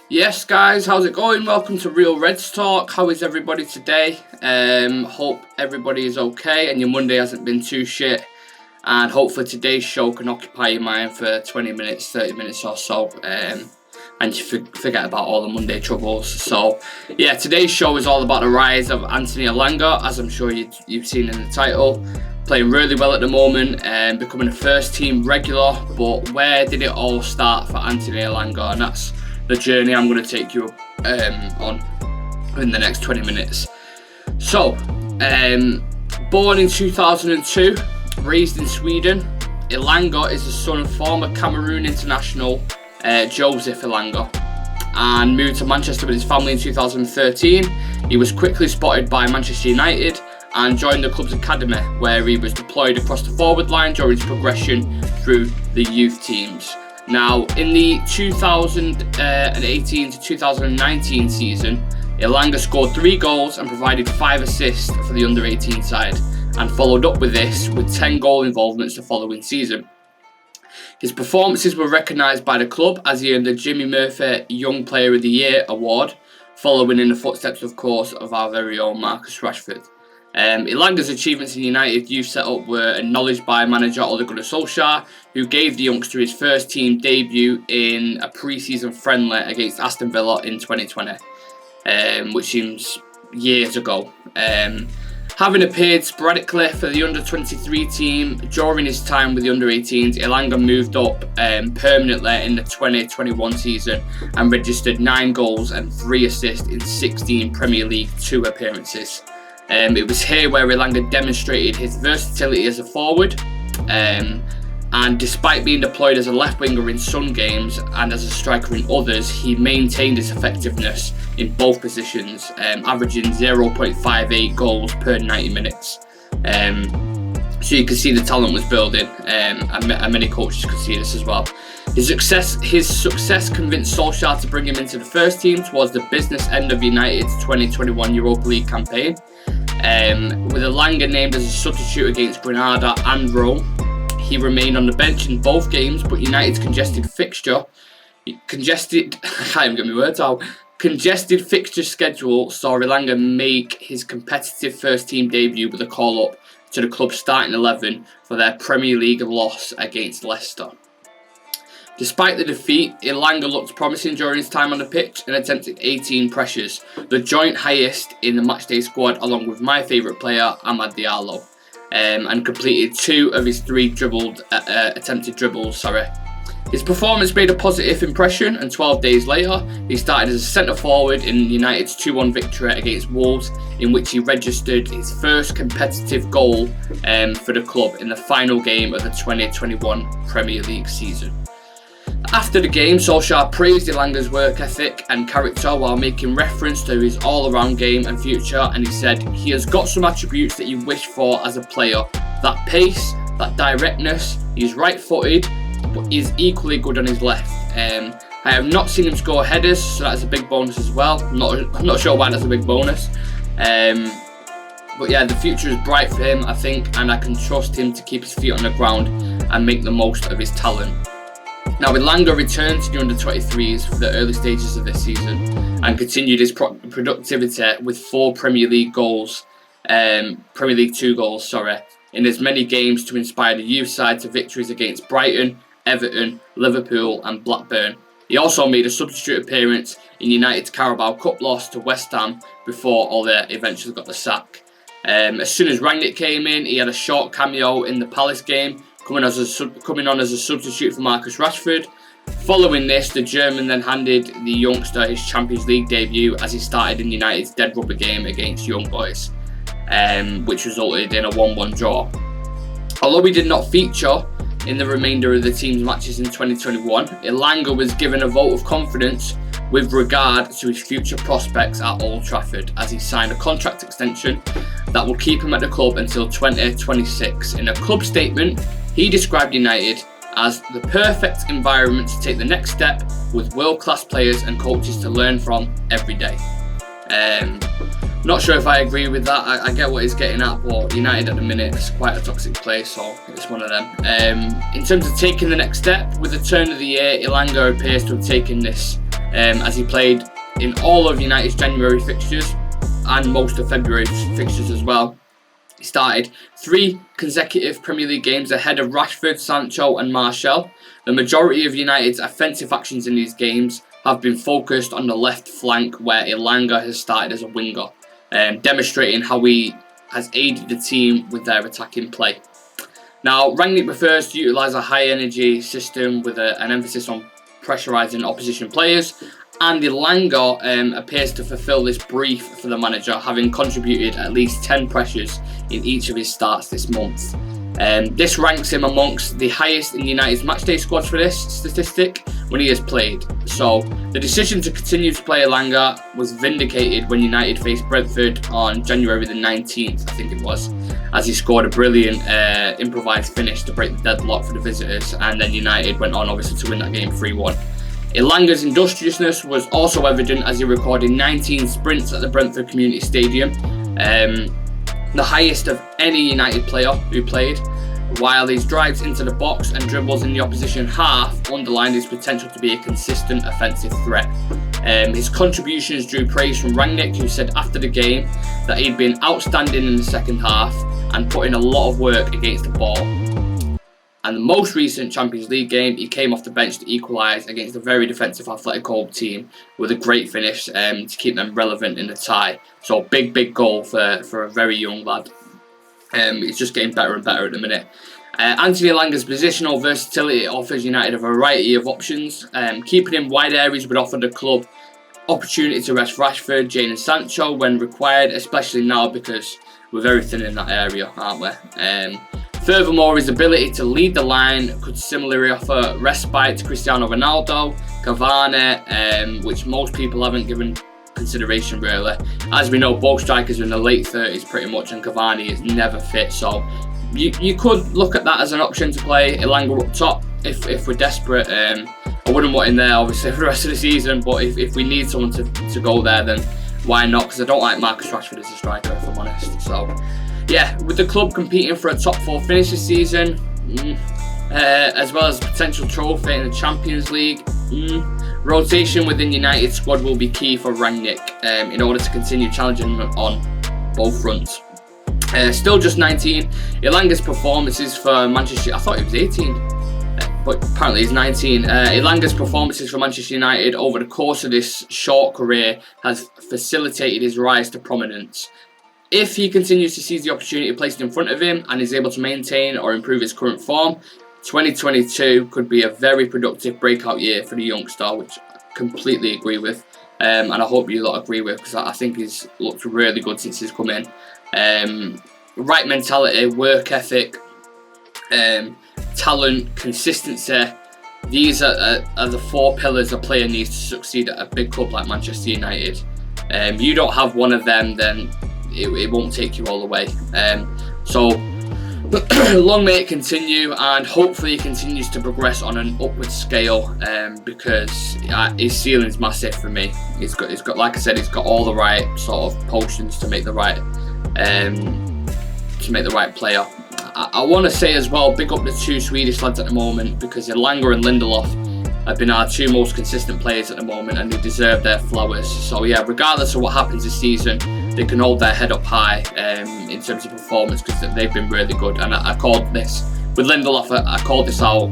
Yes, guys, how's it going? Welcome to Real Reds Talk. How is everybody today? Hope everybody is okay and your Monday hasn't been too shit. And hopefully today's show can occupy your mind for 20 minutes, 30 minutes or so. And you forget about all the Monday troubles. So, yeah, today's show is all about the rise of Anthony Elanga, as I'm sure you've seen in the title. Playing really well at the moment and becoming a first team regular. But where did it all start for Anthony Elanga? And that's the journey I'm going to take you on in the next 20 minutes. So, born in 2002, raised in Sweden, Elanga is the son of former Cameroon international Joseph Elanga and moved to Manchester with his family in 2013. He was quickly spotted by Manchester United and joined the club's academy, where he was deployed across the forward line during his progression through the youth teams. Now, in the 2018 to 2019 season, Elanga scored 3 goals and provided 5 assists for the under-18 side, and followed up with this with 10 goal involvements the following season. His performances were recognised by the club as he earned the Jimmy Murphy Young Player of the Year award, following in the footsteps, of course, of our very own Marcus Rashford. Elanga's achievements in United youth setup were acknowledged by manager Ole Gunnar Solskjaer, who gave the youngster his first team debut in a pre-season friendly against Aston Villa in 2020, which seems years ago. Having appeared sporadically for the under-23 team during his time with the under-18s, Elanga moved up permanently in the 2021 season and registered 9 goals and 3 assists in 16 Premier League 2 appearances. It was here where Elanga demonstrated his versatility as a forward, and despite being deployed as a left winger in some games and as a striker in others, he maintained his effectiveness in both positions, averaging 0.58 goals per 90 minutes. So you can see the talent was building, and many coaches could see this as well. His success convinced Solskjaer to bring him into the first team towards the business end of United's 2021 Europa League campaign. With Elanga named as a substitute against Granada and Rome, he remained on the bench in both games, but United's congested fixture schedule saw Elanga make his competitive first team debut with a call up to the club's starting 11 for their Premier League loss against Leicester. Despite the defeat, Elanga looked promising during his time on the pitch and attempted 18 pressures, the joint highest in the matchday squad along with my favourite player, Amad Diallo, and completed 2 of his 3 attempted dribbles. His performance made a positive impression, and 12 days later, he started as a centre forward in United's 2-1 victory against Wolves, in which he registered his first competitive goal for the club in the final game of the 2021 Premier League season. After the game, Solskjaer praised Elanga's work ethic and character while making reference to his all-around game and future, and he said, "He has got some attributes that you wish for as a player. That pace, that directness, he's right-footed, but he's equally good on his left. I have not seen him score headers, so that's a big bonus as well. I'm not sure why that's a big bonus. But yeah, the future is bright for him, I think, and I can trust him to keep his feet on the ground and make the most of his talent." Now, Elanga returned to the under-23s for the early stages of this season and continued his productivity with 4 Premier League 2 goals, in as many games to inspire the youth side to victories against Brighton, Everton, Liverpool and Blackburn. He also made a substitute appearance in United's Carabao Cup loss to West Ham before Ole eventually got the sack. As soon as Rangnick came in, he had a short cameo in the Palace game, coming on as a substitute for Marcus Rashford. Following this, the German then handed the youngster his Champions League debut as he started in United's dead rubber game against Young Boys, which resulted in a 1-1 draw. Although he did not feature in the remainder of the team's matches in 2021, Elanga was given a vote of confidence with regard to his future prospects at Old Trafford, as he signed a contract extension that will keep him at the club until 2026. In a club statement, he described United as the perfect environment to take the next step, with world-class players and coaches to learn from every day. Not sure if I agree with that. I get what he's getting at, but United at the minute is quite a toxic place, so it's one of them. In terms of taking the next step, with the turn of the year, Elanga appears to have taken this as he played in all of United's January fixtures and most of February's fixtures as well. He started 3 consecutive Premier League games ahead of Rashford, Sancho and Martial. The majority of United's offensive actions in these games have been focused on the left flank, where Elanga has started as a winger, demonstrating how he has aided the team with their attacking play. Now, Rangnick prefers to utilise a high-energy system with an emphasis on pressurising opposition players, and Elanga appears to fulfil this brief for the manager, having contributed at least 10 pressures in each of his starts this month. This ranks him amongst the highest in United's matchday squads for this statistic when he has played. So the decision to continue to play Elanga was vindicated when United faced Brentford on January the 19th, I think it was, as he scored a brilliant improvised finish to break the deadlock for the visitors, and then United went on obviously to win that game 3-1. Elanga's industriousness was also evident as he recorded 19 sprints at the Brentford Community Stadium, the highest of any United player who played, while his drives into the box and dribbles in the opposition half underlined his potential to be a consistent offensive threat. His contributions drew praise from Rangnick, who said after the game that he'd been outstanding in the second half and put in a lot of work against the ball. And the most recent Champions League game, he came off the bench to equalise against a very defensive Atletico team with a great finish to keep them relevant in the tie. So big goal for a very young lad. He's just getting better and better at the minute. Anthony Elanga's positional versatility offers United a variety of options. Keeping in wide areas would offer the club opportunity to rest Rashford, Jane and Sancho when required, especially now because we're very thin in that area, aren't we? Furthermore, his ability to lead the line could similarly offer respite to Cristiano Ronaldo, Cavani, which most people haven't given consideration really. As we know, both strikers are in the late 30s pretty much, and Cavani is never fit, so you could look at that as an option to play Elanga up top if we're desperate. I wouldn't want him there obviously for the rest of the season, but if we need someone to go there, then why not? Because I don't like Marcus Rashford as a striker, if I'm honest. So yeah, with the club competing for a top 4 finish this season, as well as a potential trophy in the Champions League, rotation within United's squad will be key for Rangnick in order to continue challenging on both fronts. Still just 19, Elanga's performances for Manchester, I thought he was 18, but apparently he's 19. Elanga's performances for Manchester United over the course of this short career has facilitated his rise to prominence. If he continues to seize the opportunity placed in front of him and is able to maintain or improve his current form, 2022 could be a very productive breakout year for the youngster, which I completely agree with, and I hope you lot agree with, because I think he's looked really good since he's come in. Right mentality, work ethic, talent, consistency, these are the 4 pillars a player needs to succeed at a big club like Manchester United. You don't have one of them, then it won't take you all the way. So long may it continue, and hopefully he continues to progress on an upward scale, because his ceiling's massive for me. He's got, like I said, he's got all the right sort of potions to make the right player. I want to say as well, big up the 2 Swedish lads at the moment, because Elanga and Lindelof have been our 2 most consistent players at the moment, and they deserve their flowers. So yeah, regardless of what happens this season, they can hold their head up high in terms of performance, because they've been really good. And I called this with Lindelof. I called this out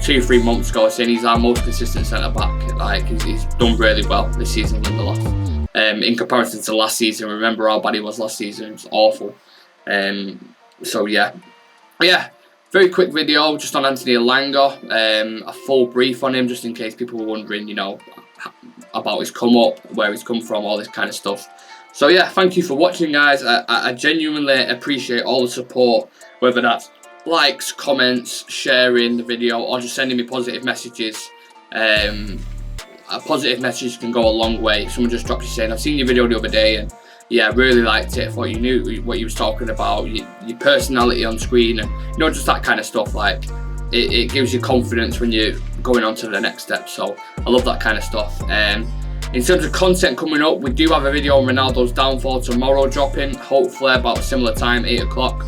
2-3 months ago, saying he's our most consistent centre back. Like he's done really well this season, Lindelof. In comparison to last season, remember how bad he was last season? It was awful. So yeah, very quick video just on Anthony Elanga. A full brief on him, just in case people were wondering, about his come up, where he's come from, all this kind of stuff. So yeah, thank you for watching, guys. I genuinely appreciate all the support, whether that's likes, comments, sharing the video, or just sending me positive messages. A positive message can go a long way. Someone just dropped you saying, I've seen your video the other day, and yeah, I really liked it. I thought you knew what you was talking about, your personality on screen, and just that kind of stuff. Like it gives you confidence when you're going on to the next step. So I love that kind of stuff. In terms of content coming up, we do have a video on Ronaldo's downfall tomorrow dropping, hopefully about a similar time, 8 o'clock.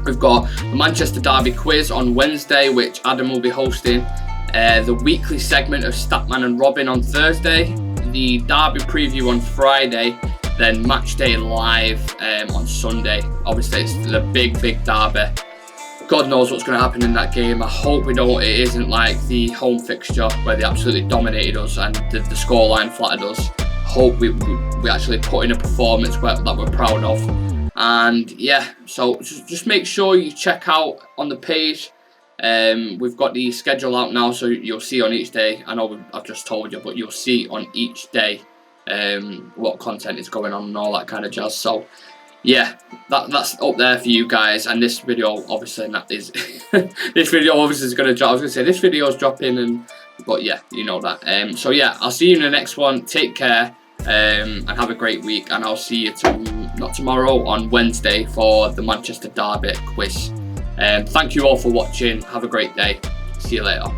We've got the Manchester Derby quiz on Wednesday, which Adam will be hosting. the weekly segment of Statman and Robin on Thursday, the derby preview on Friday, then match day live on Sunday. Obviously, it's the big derby. God knows what's going to happen in that game. I hope it isn't like the home fixture where they absolutely dominated us and the scoreline flattered us. Hope we actually put in a performance that we're proud of. And yeah, so just make sure you check out on the page. We've got the schedule out now, so you'll see on each day. I know I've just told you, but you'll see on each day what content is going on and all that kind of jazz. So yeah, that's up there for you guys. And this video obviously this video obviously is going to drop. I was going to say this video is dropping, but yeah, you know that. So yeah, I'll see you in the next one. Take care and have a great week. And I'll see you not tomorrow, on Wednesday for the Manchester Derby quiz. Thank you all for watching. Have a great day. See you later.